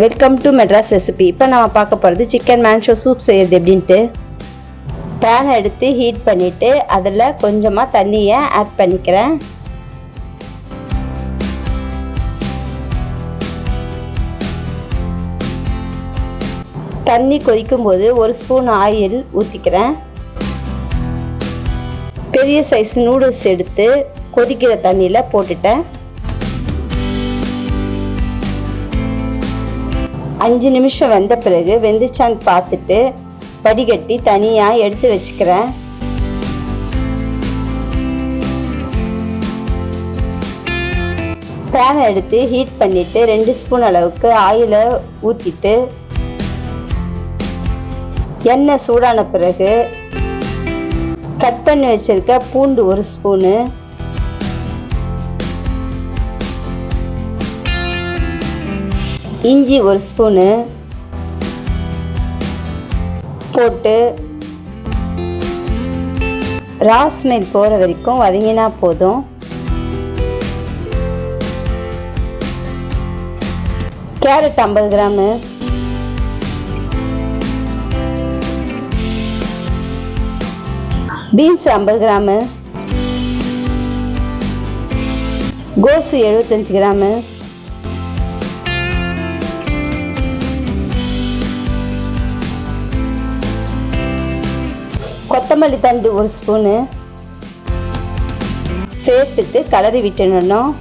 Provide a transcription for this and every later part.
Welcome to Madras recipe. இப்போ நம்ம பார்க்க போகிறது சிக்கன் மேன்ஷோ சூப் செய்கிறது எப்படின்ட்டு. பேனை எடுத்து ஹீட் பண்ணிவிட்டு அதில் கொஞ்சமாக தண்ணியை ஆட் பண்ணிக்கிறேன். தண்ணி கொதிக்கும் போது ஒரு ஸ்பூன் ஆயில் ஊற்றிக்கிறேன். பெரிய சைஸ் நூடுல்ஸ் எடுத்து கொதிக்கிற தண்ணியில் போட்டுட்டேன். 5 நிமிஷம் வெந்த பிறகு வெந்துச்சான்னு பார்த்துட்டு வடிகட்டி தனியாக எடுத்து வச்சுக்கிறேன். பேனை எடுத்து ஹீட் பண்ணிவிட்டு 2 ஸ்பூன் அளவுக்கு ஆயிலை ஊற்றிட்டு எண்ணெய் சூடான பிறகு கட் பண்ணி வச்சுருக்க பூண்டு 1 ஸ்பூனு, இஞ்சி 1 ஸ்பூனு போட்டு ரா ஸ்மெல் போகிற வரைக்கும் வதங்கினா போதும். கேரட் 50 கிராமு, பீன்ஸ் 50 கிராமு, கோஸு 75 கிராமு, கொத்தமல்லி தண்டு 1 ஸ்பூனு சேர்த்துட்டு கலரி விட்டுடணும்.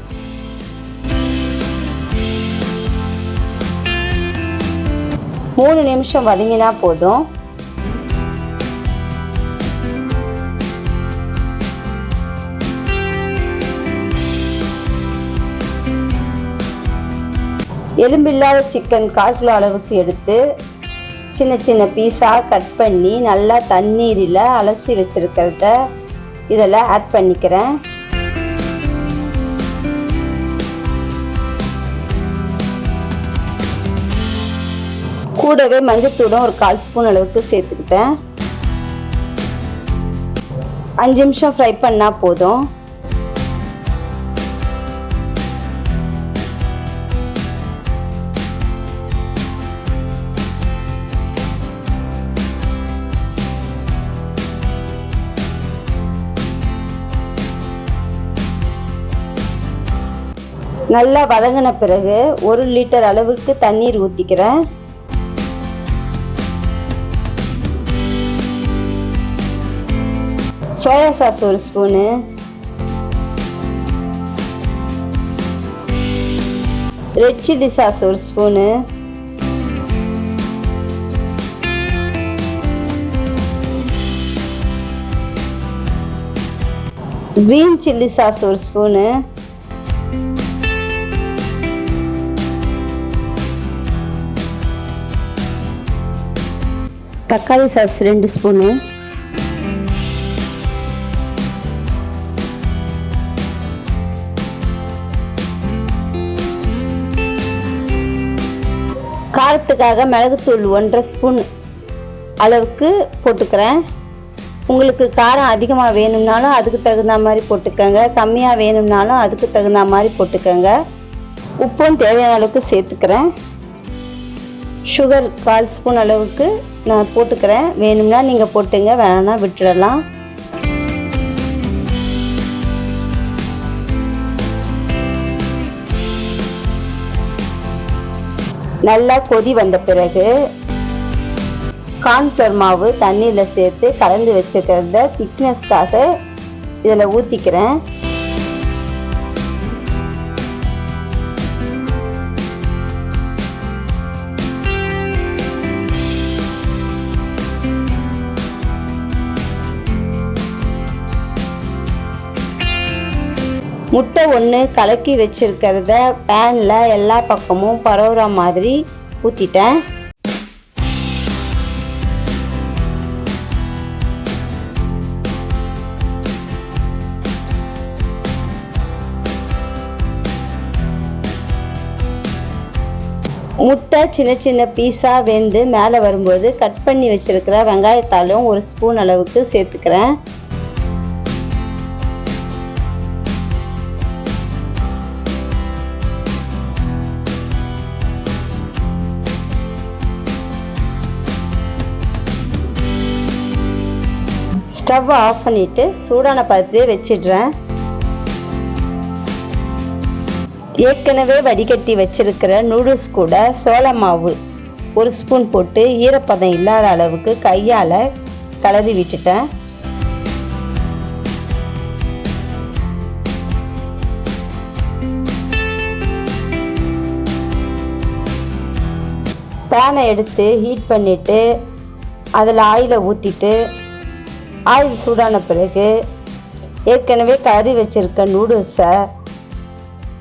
மூணு நிமிஷம் வதங்கினா போதும். எலும்பில்லாத சிக்கன் 1/4 கிலோ அளவுக்கு எடுத்து சின்ன சின்ன பீஸாக கட் பண்ணி நல்லா தண்ணீரில் அலசி வச்சுருக்கிறத இதில் ஆட் பண்ணிக்கிறேன். கூடவே மஞ்சத்தூளும் ஒரு 1/4 ஸ்பூன் அளவுக்கு சேர்த்துக்கிட்டேன். 5 நிமிஷம் ஃப்ரை பண்ணால் போதும். நல்லா வதங்கின பிறகு 1 லிட்டர் அளவுக்கு தண்ணீர் ஊற்றிக்கிறேன். Soya sauce 1 spoon, red chilli sauce 1 spoon, green chilli sauce 1 spoon, தக்காளி சாஸ் 2 ஸ்பூனு, காரத்துக்காக மிளகுத்தூள் 1.5 ஸ்பூன் அளவுக்கு போட்டுக்கிறேன். உங்களுக்கு காரம் அதிகமாக வேணும்னாலும் அதுக்கு தகுந்த மாதிரி போட்டுக்கோங்க, கம்மியாக வேணும்னாலும் அதுக்கு தகுந்த மாதிரி போட்டுக்கோங்க. உப்பும் தேவையான அளவுக்கு சேர்த்துக்கிறேன். சுகர் 1/4 ஸ்பூன் அளவுக்கு நான் போட்டுக்கிறேன். வேணும்னா நீங்கள் போட்டுங்க, வேணாம்னா விட்டுடலாம். நல்லா கொதி வந்த பிறகு கார்ன்ஃப்ளவர் மாவு தண்ணியில் சேர்த்து கலந்து வச்சுக்கிறத திக்னஸ்க்காக இதில் ஊற்றிக்கிறேன். முட்டை 1 கலக்கி வச்சிருக்கிறத பேனில் எல்லா பக்கமும் பரவுற மாதிரி ஊற்றிட்டேன். முட்டை சின்ன சின்ன பீஸாக வெந்து மேலே வரும்போது கட் பண்ணி வச்சிருக்கிற வெங்காயத்தாலும் 1 ஸ்பூன் அளவுக்கு சேர்த்துக்கிறேன். ஸ்டவ் ஆஃப் பண்ணிவிட்டு சூடான பாத்திரத்திலே வச்சிடுறேன். ஏற்கனவே வடிகட்டி வச்சிருக்கிற நூடுல்ஸ் கூட சோள மாவு 1 ஸ்பூன் போட்டு ஈரப்பதம் இல்லாத அளவுக்கு கையால் கலரி விட்டுட்டேன். பேனை எடுத்து ஹீட் பண்ணிவிட்டு அதில் ஆயிலை ஊற்றிட்டு ஆயில் சூடான பிறகு ஏற்கனவே கறி வச்சுருக்க நூடுல்ஸை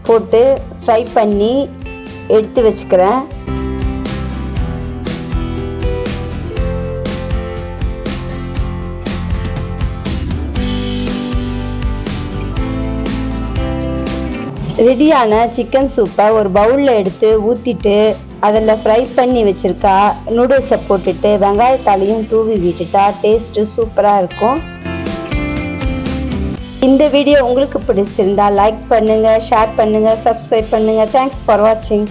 போட்டு ஃப்ரை பண்ணி எடுத்து வச்சுக்கிறேன். ரெடியான சிக்கன் சூப்பை ஒரு பவுலில் எடுத்து ஊற்றிட்டு அதில் ஃப்ரை பண்ணி வச்சுருக்கா நூடுல்ஸை போட்டுட்டு வெங்காயத்தாலையும் தூவி விட்டுட்டா டேஸ்ட்டு சூப்பராக இருக்கும். இந்த வீடியோ உங்களுக்கு பிடிச்சிருந்தா லைக் பண்ணுங்கள், ஷேர் பண்ணுங்கள், சப்ஸ்கிரைப் பண்ணுங்கள். தேங்க்ஸ் ஃபார் வாட்சிங்.